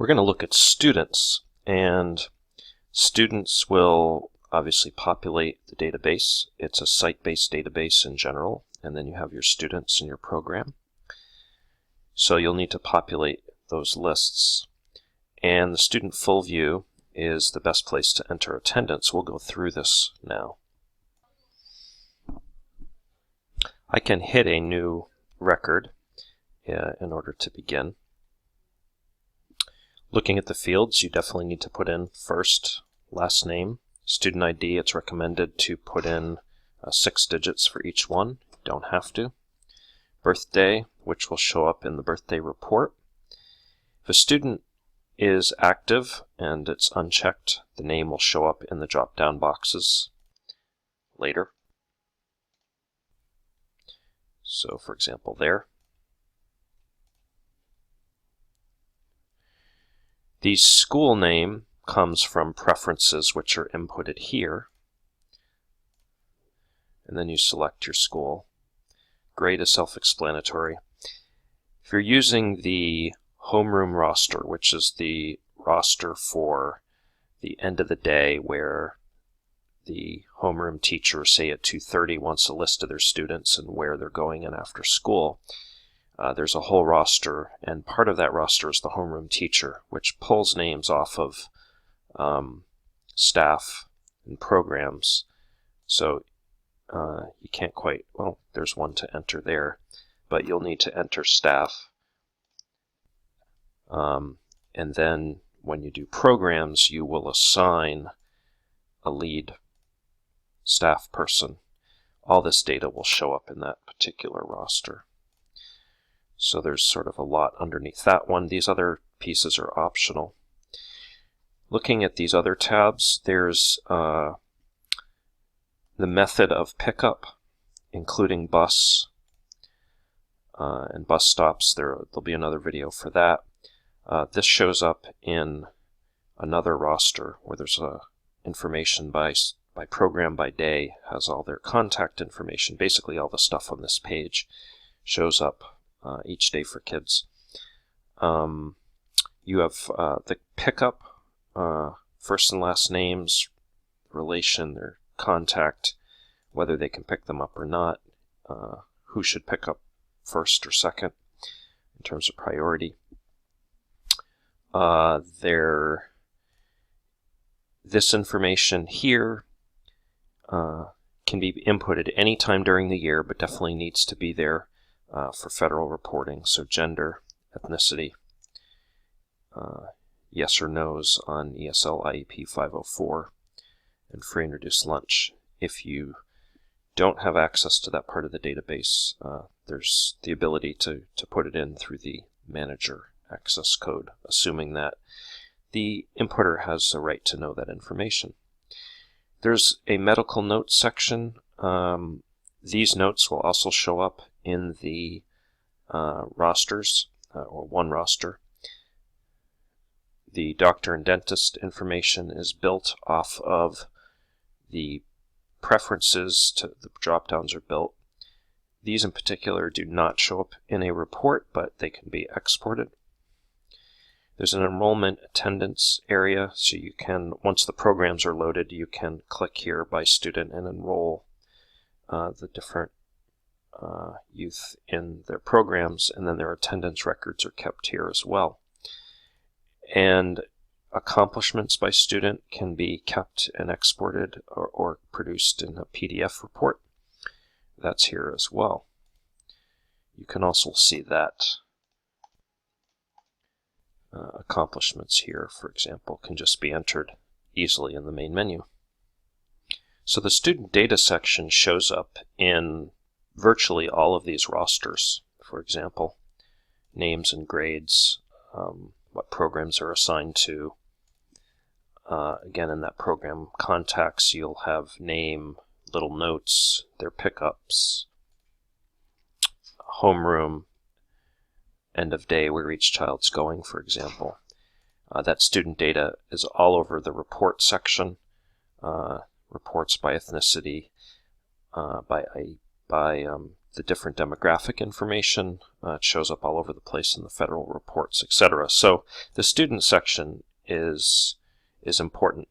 We're going to look at students, and students will obviously populate the database. It's a site-based database in general, and then you have your students in your program. So you'll need to populate those lists. And the student full view is the best place to enter attendance. We'll go through this now. I can hit a new record in order to begin. Looking at the fields, you definitely need to put in first, last name, student ID. It's recommended to put in 6 digits for each one. You don't have to. Birthday, which will show up in the birthday report. If a student is active and it's unchecked, the name will show up in the drop-down boxes later. So, for example, there. The school name comes from preferences, which are inputted here. And then you select your school. Grade is self-explanatory. If you're using the homeroom roster, which is the roster for the end of the day where the homeroom teacher, say at 2:30, wants a list of their students and where they're going in after school, there's a whole roster, and part of that roster is the homeroom teacher, which pulls names off of staff and programs. So you can't quite, well, there's one to enter there, but you'll need to enter staff. And then when you do programs, you will assign a lead staff person. All this data will show up in that particular roster. So there's sort of a lot underneath that one. These other pieces are optional. Looking at these other tabs, there's the method of pickup, including bus and bus stops. There'll be another video for that. This shows up in another roster where there's information by program by day, has all their contact information. Basically all the stuff on this page shows up each day for kids. You have the pickup, first and last names, relation, their contact, whether they can pick them up or not, who should pick up first or second in terms of priority. This information here can be inputted anytime during the year, but definitely needs to be there for federal reporting. So gender, ethnicity, yes or no's on ESL IEP 504, and free and reduced lunch. If you don't have access to that part of the database, there's the ability to put it in through the manager access code, assuming that the inputter has a right to know that information. There's a medical notes section. These notes will also show up in the rosters, or one roster. The doctor and dentist information is built off of the preferences. The drop-downs are built. These in particular do not show up in a report, but they can be exported. There's an enrollment attendance area, so you can, once the programs are loaded, you can click here by student and enroll the different youth in their programs, and then their attendance records are kept here as well. And accomplishments by student can be kept and exported or produced in a PDF report. That's here as well. You can also see that accomplishments here, for example, can just be entered easily in the main menu. So the student data section shows up in virtually all of these rosters. For example, names and grades, what programs are assigned to. Again, in that program contacts, you'll have name, little notes, their pickups, homeroom, end of day where each child's going, for example. That student data is all over the report section, reports by ethnicity, by the different demographic information. It shows up all over the place in the federal reports, etc. So the student section is important